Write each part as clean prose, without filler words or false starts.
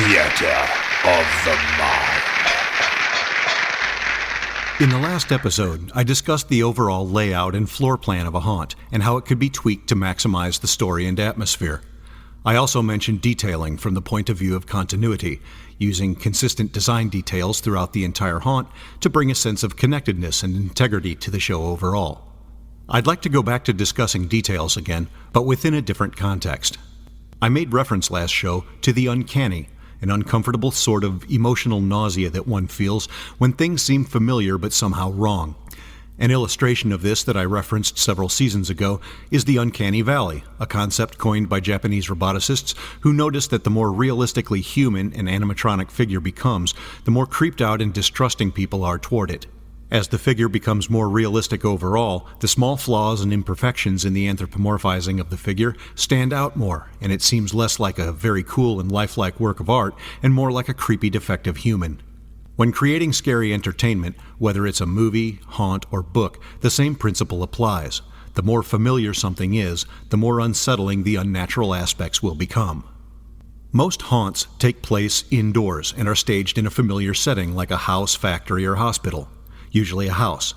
Theater of the Mind. In the last episode, I discussed the overall layout and floor plan of a haunt and how it could be tweaked to maximize the story and atmosphere. I also mentioned detailing from the point of view of continuity, using consistent design details throughout the entire haunt to bring a sense of connectedness and integrity to the show overall. I'd like to go back to discussing details again, but within a different context. I made reference last show to the uncanny, an uncomfortable sort of emotional nausea that one feels when things seem familiar but somehow wrong. An illustration of this that I referenced several seasons ago is the uncanny valley, a concept coined by Japanese roboticists who noticed that the more realistically human an animatronic figure becomes, the more creeped out and distrusting people are toward it. As the figure becomes more realistic overall, the small flaws and imperfections in the anthropomorphizing of the figure stand out more, and it seems less like a very cool and lifelike work of art and more like a creepy defective human. When creating scary entertainment, whether it's a movie, haunt, or book, the same principle applies. The more familiar something is, the more unsettling the unnatural aspects will become. Most haunts take place indoors and are staged in a familiar setting like a house, factory, or hospital. Usually a house.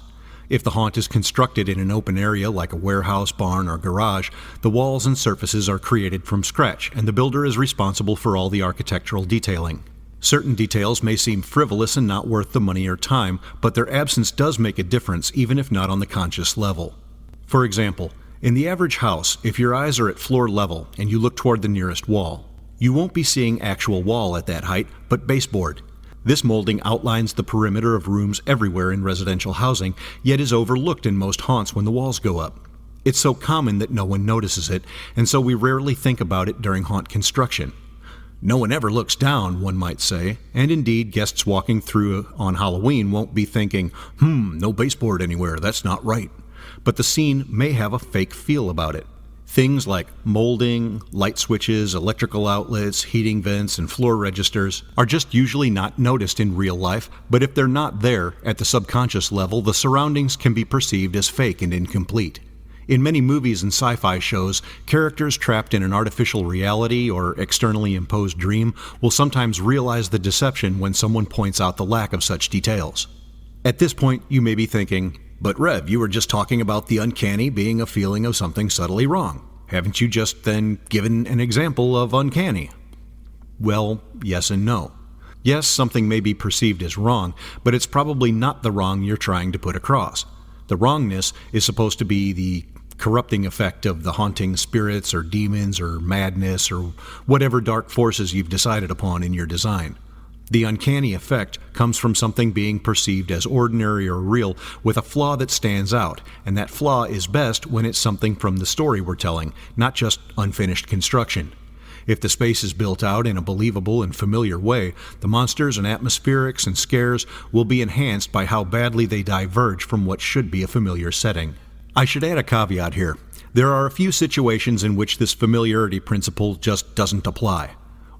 If the haunt is constructed in an open area like a warehouse, barn, or garage, the walls and surfaces are created from scratch, and the builder is responsible for all the architectural detailing. Certain details may seem frivolous and not worth the money or time, but their absence does make a difference, even if not on the conscious level. For example, in the average house, if your eyes are at floor level and you look toward the nearest wall, you won't be seeing actual wall at that height, but baseboard. This molding outlines the perimeter of rooms everywhere in residential housing, yet is overlooked in most haunts when the walls go up. It's so common that no one notices it, and so we rarely think about it during haunt construction. No one ever looks down, one might say, and indeed guests walking through on Halloween won't be thinking, no baseboard anywhere, that's not right. But the scene may have a fake feel about it. Things like molding, light switches, electrical outlets, heating vents, and floor registers are just usually not noticed in real life, but if they're not there, at the subconscious level, the surroundings can be perceived as fake and incomplete. In many movies and sci-fi shows, characters trapped in an artificial reality or externally imposed dream will sometimes realize the deception when someone points out the lack of such details. At this point, you may be thinking, but Rev, you were just talking about the uncanny being a feeling of something subtly wrong. Haven't you just then given an example of uncanny? Well, yes and no. Yes, something may be perceived as wrong, but it's probably not the wrong you're trying to put across. The wrongness is supposed to be the corrupting effect of the haunting spirits or demons or madness or whatever dark forces you've decided upon in your design. The uncanny effect comes from something being perceived as ordinary or real with a flaw that stands out, and that flaw is best when it's something from the story we're telling, not just unfinished construction. If the space is built out in a believable and familiar way, the monsters and atmospherics and scares will be enhanced by how badly they diverge from what should be a familiar setting. I should add a caveat here. There are a few situations in which this familiarity principle just doesn't apply.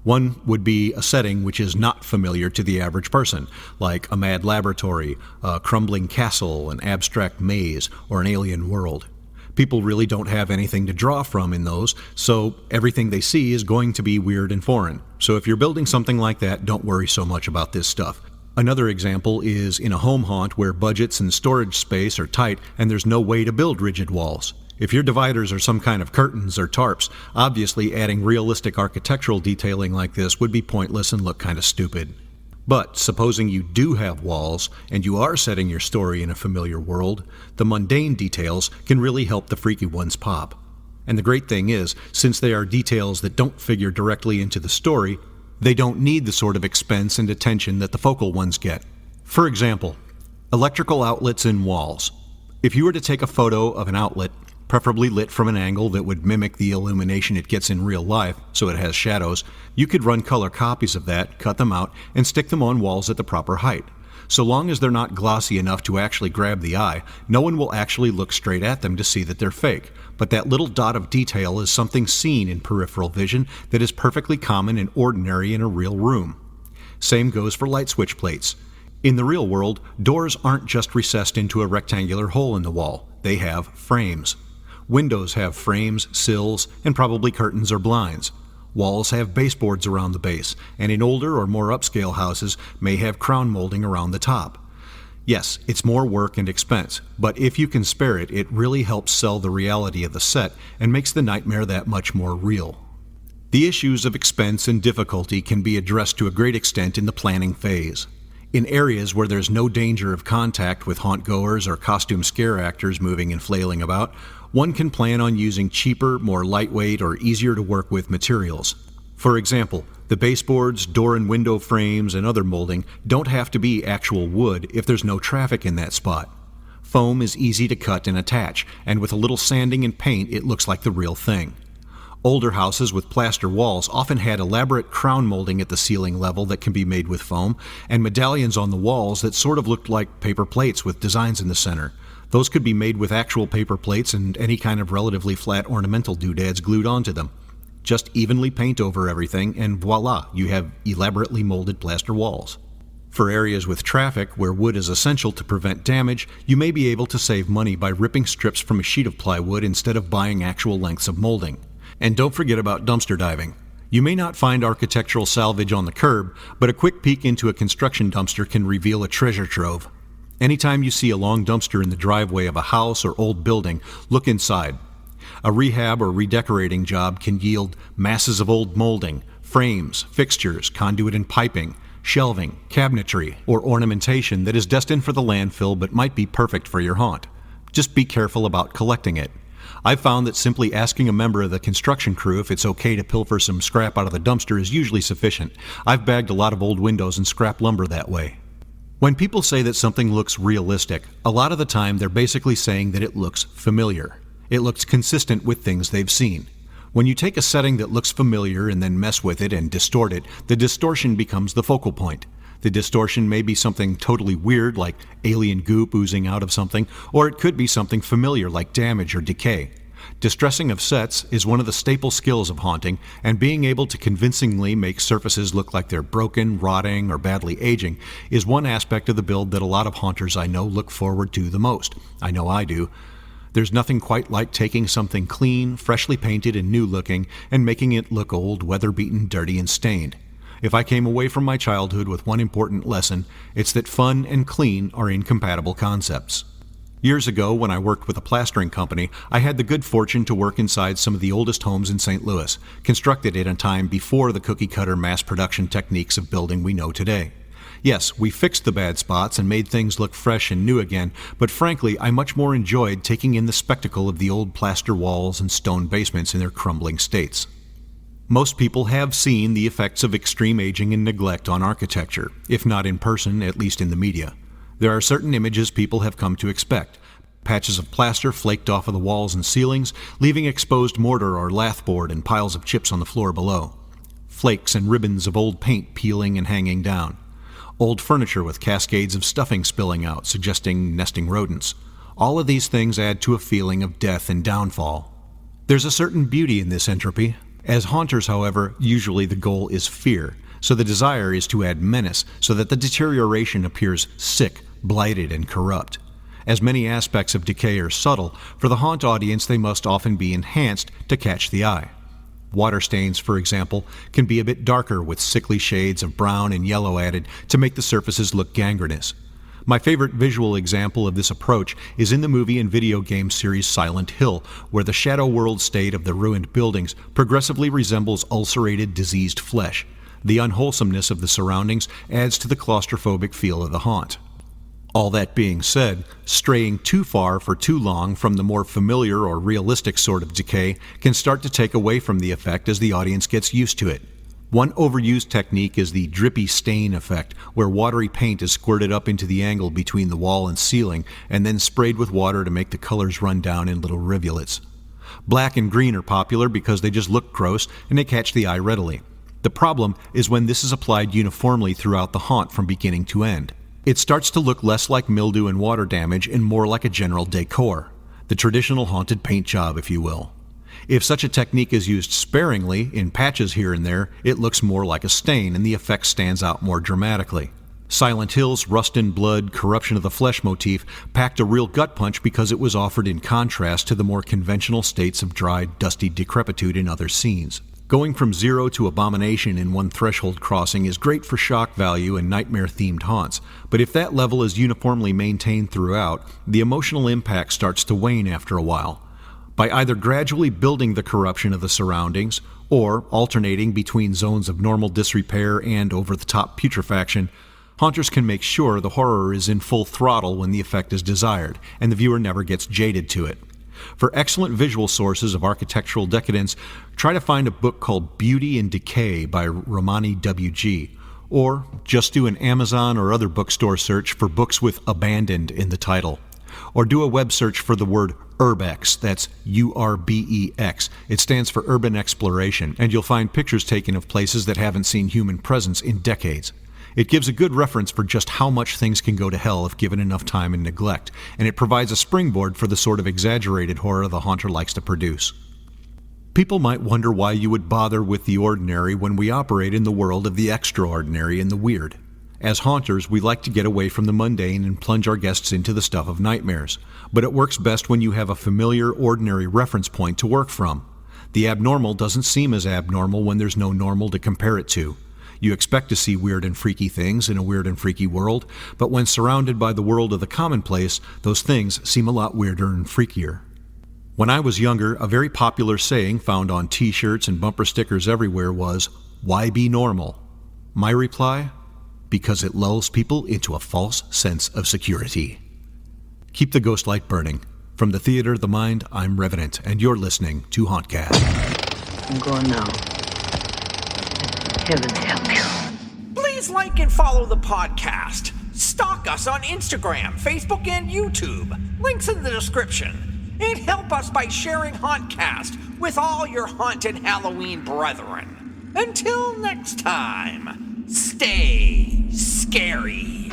One would be a setting which is not familiar to the average person, like a mad laboratory, a crumbling castle, an abstract maze, or an alien world. People really don't have anything to draw from in those, so everything they see is going to be weird and foreign. So if you're building something like that, don't worry so much about this stuff. Another example is in a home haunt where budgets and storage space are tight and there's no way to build rigid walls. If your dividers are some kind of curtains or tarps, obviously adding realistic architectural detailing like this would be pointless and look kind of stupid. But supposing you do have walls, and you are setting your story in a familiar world, the mundane details can really help the freaky ones pop. And the great thing is, since they are details that don't figure directly into the story, they don't need the sort of expense and attention that the focal ones get. For example, electrical outlets in walls. If you were to take a photo of an outlet, preferably lit from an angle that would mimic the illumination it gets in real life, so it has shadows, you could run color copies of that, cut them out, and stick them on walls at the proper height. So long as they're not glossy enough to actually grab the eye, no one will actually look straight at them to see that they're fake. But that little dot of detail is something seen in peripheral vision that is perfectly common and ordinary in a real room. Same goes for light switch plates. In the real world, doors aren't just recessed into a rectangular hole in the wall. They have frames. Windows have frames, sills, and probably curtains or blinds. Walls have baseboards around the base, and in older or more upscale houses may have crown molding around the top. Yes, it's more work and expense, but if you can spare it, it really helps sell the reality of the set and makes the nightmare that much more real. The issues of expense and difficulty can be addressed to a great extent in the planning phase. In areas where there's no danger of contact with haunt-goers or costume scare actors moving and flailing about, one can plan on using cheaper, more lightweight, or easier-to-work-with materials. For example, the baseboards, door and window frames, and other molding don't have to be actual wood if there's no traffic in that spot. Foam is easy to cut and attach, and with a little sanding and paint it looks like the real thing. Older houses with plaster walls often had elaborate crown molding at the ceiling level that can be made with foam, and medallions on the walls that sort of looked like paper plates with designs in the center. Those could be made with actual paper plates and any kind of relatively flat ornamental doodads glued onto them. Just evenly paint over everything, and voila, you have elaborately molded plaster walls. For areas with traffic, where wood is essential to prevent damage, you may be able to save money by ripping strips from a sheet of plywood instead of buying actual lengths of molding. And don't forget about dumpster diving. You may not find architectural salvage on the curb, but a quick peek into a construction dumpster can reveal a treasure trove. Anytime you see a long dumpster in the driveway of a house or old building, look inside. A rehab or redecorating job can yield masses of old molding, frames, fixtures, conduit and piping, shelving, cabinetry, or ornamentation that is destined for the landfill but might be perfect for your haunt. Just be careful about collecting it. I've found that simply asking a member of the construction crew if it's okay to pilfer some scrap out of the dumpster is usually sufficient. I've bagged a lot of old windows and scrap lumber that way. When people say that something looks realistic, a lot of the time they're basically saying that it looks familiar. It looks consistent with things they've seen. When you take a setting that looks familiar and then mess with it and distort it, the distortion becomes the focal point. The distortion may be something totally weird like alien goop oozing out of something, or it could be something familiar like damage or decay. Distressing of sets is one of the staple skills of haunting, and being able to convincingly make surfaces look like they're broken, rotting, or badly aging is one aspect of the build that a lot of haunters I know look forward to the most. I know I do. There's nothing quite like taking something clean, freshly painted and new looking, and making it look old, weather-beaten, dirty, and stained. If I came away from my childhood with one important lesson, it's that fun and clean are incompatible concepts. Years ago, when I worked with a plastering company, I had the good fortune to work inside some of the oldest homes in St. Louis, constructed at a time before the cookie-cutter mass production techniques of building we know today. Yes, we fixed the bad spots and made things look fresh and new again, but frankly, I much more enjoyed taking in the spectacle of the old plaster walls and stone basements in their crumbling states. Most people have seen the effects of extreme aging and neglect on architecture, if not in person, at least in the media. There are certain images people have come to expect. Patches of plaster flaked off of the walls and ceilings, leaving exposed mortar or lathboard and piles of chips on the floor below. Flakes and ribbons of old paint peeling and hanging down. Old furniture with cascades of stuffing spilling out, suggesting nesting rodents. All of these things add to a feeling of death and downfall. There's a certain beauty in this entropy. As haunters, however, usually the goal is fear, so the desire is to add menace so that the deterioration appears sick, blighted, and corrupt. As many aspects of decay are subtle, for the haunt audience they must often be enhanced to catch the eye. Water stains, for example, can be a bit darker with sickly shades of brown and yellow added to make the surfaces look gangrenous. My favorite visual example of this approach is in the movie and video game series Silent Hill, where the shadow world state of the ruined buildings progressively resembles ulcerated, diseased flesh. The unwholesomeness of the surroundings adds to the claustrophobic feel of the haunt. All that being said, straying too far for too long from the more familiar or realistic sort of decay can start to take away from the effect as the audience gets used to it. One overused technique is the drippy stain effect, where watery paint is squirted up into the angle between the wall and ceiling and then sprayed with water to make the colors run down in little rivulets. Black and green are popular because they just look gross and they catch the eye readily. The problem is when this is applied uniformly throughout the haunt from beginning to end. It starts to look less like mildew and water damage and more like a general decor, the traditional haunted paint job, if you will. If such a technique is used sparingly, in patches here and there, it looks more like a stain and the effect stands out more dramatically. Silent Hill's rust and blood, corruption of the flesh motif packed a real gut punch because it was offered in contrast to the more conventional states of dried, dusty decrepitude in other scenes. Going from 0 to abomination in one threshold crossing is great for shock value and nightmare-themed haunts, but if that level is uniformly maintained throughout, the emotional impact starts to wane after a while. By either gradually building the corruption of the surroundings, or alternating between zones of normal disrepair and over-the-top putrefaction, haunters can make sure the horror is in full throttle when the effect is desired, and the viewer never gets jaded to it. For excellent visual sources of architectural decadence, try to find a book called Beauty and Decay by Romani W.G., or just do an Amazon or other bookstore search for books with abandoned in the title. Or do a web search for the word Urbex, that's U-R-B-E-X. It stands for Urban Exploration, and you'll find pictures taken of places that haven't seen human presence in decades. It gives a good reference for just how much things can go to hell if given enough time and neglect, and it provides a springboard for the sort of exaggerated horror the haunter likes to produce. People might wonder why you would bother with the ordinary when we operate in the world of the extraordinary and the weird. As haunters, we like to get away from the mundane and plunge our guests into the stuff of nightmares, but it works best when you have a familiar, ordinary reference point to work from. The abnormal doesn't seem as abnormal when there's no normal to compare it to. You expect to see weird and freaky things in a weird and freaky world, but when surrounded by the world of the commonplace, those things seem a lot weirder and freakier. When I was younger, a very popular saying found on t-shirts and bumper stickers everywhere was, "Why be normal?" My reply? Because it lulls people into a false sense of security. Keep the ghost light burning. From the Theater of the Mind, I'm Revenant, and you're listening to Hauntcast. I'm going now. Heaven help you. Please like and follow the podcast. Stalk us on Instagram, Facebook, and YouTube. Links in the description. And help us by sharing Hauntcast with all your haunted Halloween brethren. Until next time, stay scary.